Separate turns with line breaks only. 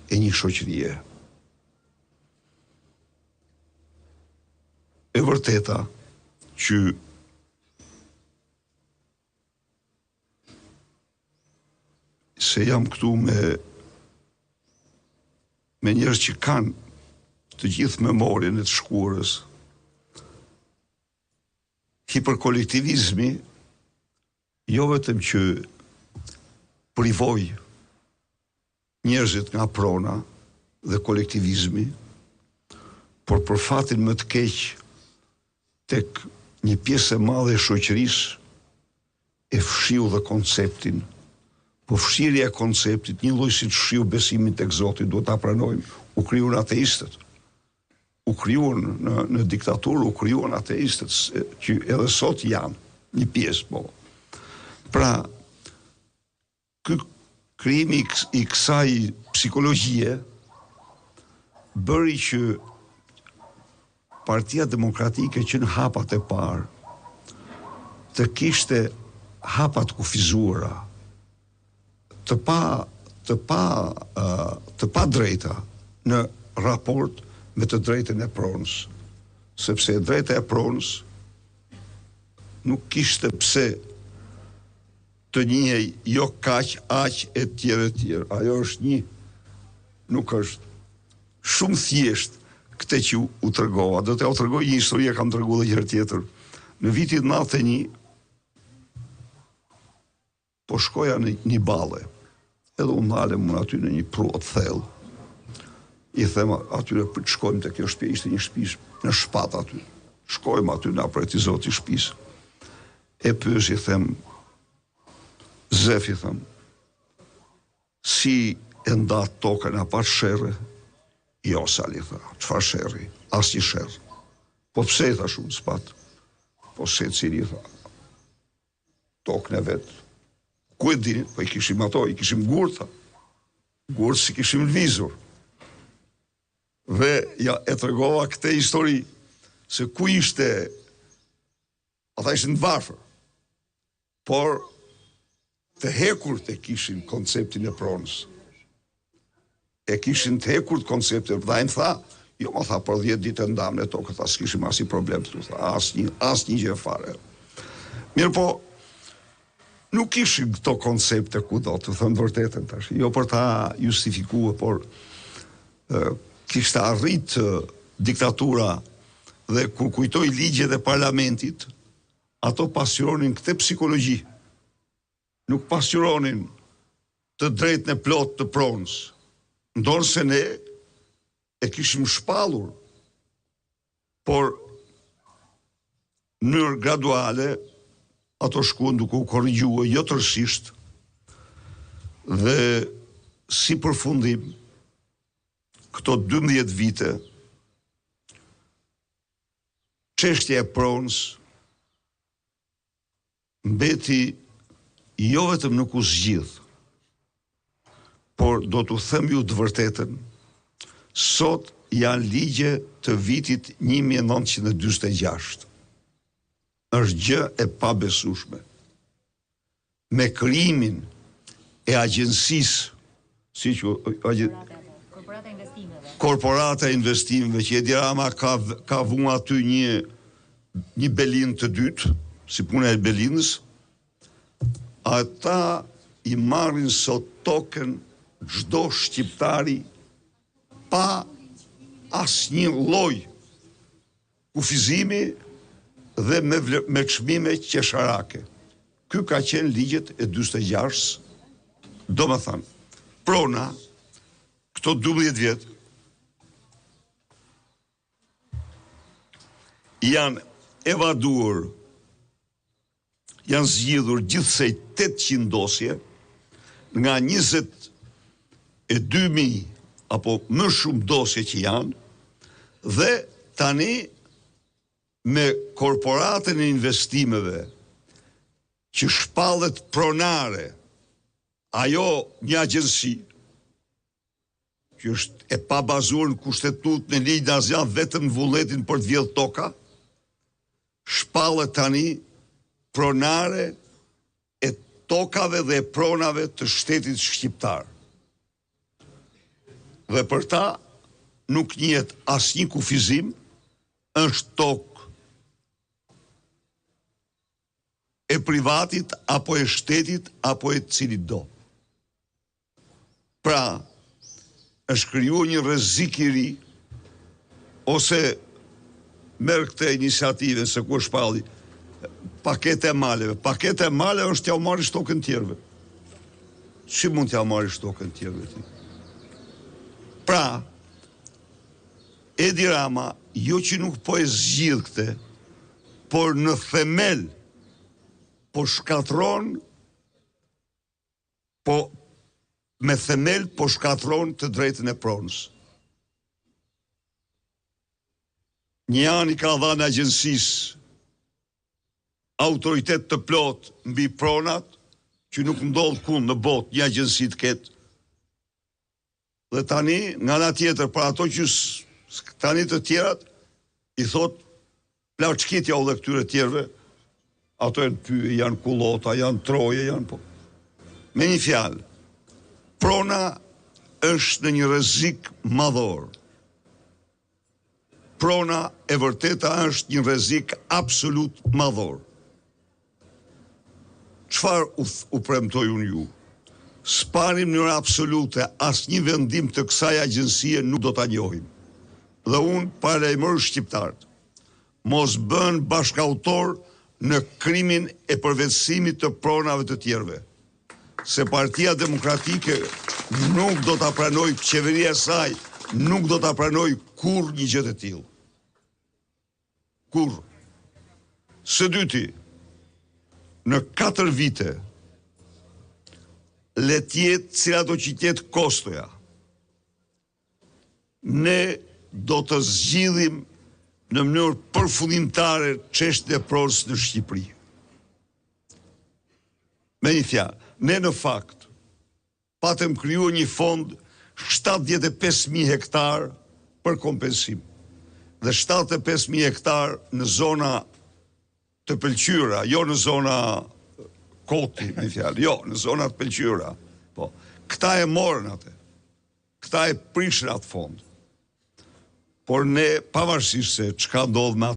e një shoqërie. E vërteta që se jam këtu me njerëz që kanë të gjithë memorien e të shkuarës. Hiperkolektivizmi jo vetëm që privoj njerëzit nga prona dhe kolektivizmi, por për fatin më të keq tek një pjesë e madhe e shoqërisë e fshiu dhe konceptin. Po fshirja e konceptit, një lloj si të fshiu besimin tek Zoti, duhet ta pranojmë, u krijuan ateistët. U krijuan në diktaturë, u krijuan ateistët që edhe sot janë një pjesë, po. Pra, ky krijimi i kësaj psikologjie bëri që Partia Demokratike që në hapat e parë të kishte hapat kufizuara, të pa drejta në raport me të drejtën e pronës, sepse drejta e pronës nuk kishte pse të njihej jo kaq, aq e tjerë. Ajo është një, nuk është shumë thjesht këtë që u tregova. Do t'ja u tregoj një histori, kam treguar edhe një herë tjetër. Në vitin 91 po shkoja në një balle. Edhe unë ndalem unë aty në një pruat thellë. I them atyre për të shkojmë të kjo shtëpi, ishte një shtëpi në shpat aty. Shkojmë aty na pretizot i shtëpisë. E pyes i them, Zef i them, si e nda tokën a pa sherrë? Jo, Sali tha, çfarë sherrri? Asnjë sherr. Po pse i thash unë s'pat? Po se cili tha, tokën e vet. Ku e dini? Po i kishim ato, i kishim gurta. Gurtë si kishim lvizur. Dhe ja e tregova këtë histori, se ku ishte, ata ishin të varfër, por të hekur të kishin konceptin e pronës. E kishin të hekur të konceptin, dhe im tha, jo më tha, për 10 ditë ndam në tokë, tha, s'kishim asnjë problem të tha, asnjë gjë fare. Mirë po, nuk kishin këto koncepte kudo, të thënë vërtetën tash, jo për ta justifikuar, por kishte arrit diktatura dhe kur kujtoj ligjet e parlamentit, ato pasqyronin këtë psikologji. Nuk pasqyronin të drejtën e plot të pronës. Ndonë se ne e kishim shpallur, por në mënyrë graduale ato shkuan duke u korrigjuar jo tërësisht, dhe si përfundim këto 12 vite çështja e pronës mbeti jo vetëm nuk u zgjidh, por do t'u them ju të vërtetën, sot janë ligje të vitit 1946. Është gjë e pabesueshme. Me krijimin e agjencisë, si që Korporata e investimeve, që Edi Rama ka vënë aty një Belin të dytë, si puna e Belinës, ata i marrin sot tokën çdo shqiptari pa asnjë lloj kufizimi dhe me çmime qesharake. Ky ka qenë ligjet e 46-s, do më thënë, prona, këto 12 vjet, janë evaduar, janë zgjidhur gjithsej 800 dosje, nga 22.000 apo më shumë dosje që janë, dhe tani me korporatën e investimeve që shpallet pronare, ajo një agjensi që është e pa bazuar në kushtetut në ligj nazian vetëm vullnetin për të vjedhur toka, shpallet tani pronare e tokave dhe pronave të shtetit shqiptar. Dhe për ta nuk njihet asnjë kufizim, është tokë e privatit, apo e shtetit, apo e cilit do. Pra, është krijuar një rrezik i ri, ose merr këtë iniciativë se ku shpalli pakete e maleve. Pakete e maleve është t'ja marrësh tokën tjerëve. Si mund t'ja marrësh tokën tjerëve ti? Pra, Edi Rama, jo që nuk po e zgjidh këtë, por në themel po shkatron, me themel po shkatron të drejtën e pronës. Një anë i ka dhënë agjencisë autoritet të plot mbi pronat, që nuk ndodh kund në botë një agjenci të ketë. Dhe tani, nga ana tjetër, për ato që tani të tjerat, i thot, plaçkitja u dhe këtyre tjerve, ato e në pyje, janë kullota, janë troje, janë po. Me një fjalë, prona është në një rrezik madhor. Prona e vërteta është një rrezik absolut madhor. Çfarë u premtoj unë ju? S'pani në mënyrë absolute asnjë vendim të kësaj agjencie nuk do ta njohim. Dhe unë paralajmëroj shqiptarët, mos bën bashkautor në krimin e përvetësimit të pronave të tjerëve. Se Partia Demokratike nuk do ta pranoj, qeveria e saj nuk do ta pranoj kurrë një gjë të tillë. Kurrë. Së dyti, në 4 vite, le tjetë cila do që tjetë kostoja, ne do të zgjidhim në mënyrë përfundimtare çështjen e pronës në Shqipëri. Me një fjalë, ne në fakt patëm krijuar një fond 75.000 hektar për kompensim. Dhe 75.000 hektar në zona të pëlqyera, jo në zona koti, me fjalë, jo, në zona të pëlqyera. Po, këta e morën atë. Këta e prishën atë fond. Por ne, pavarësisht se çka ndodh me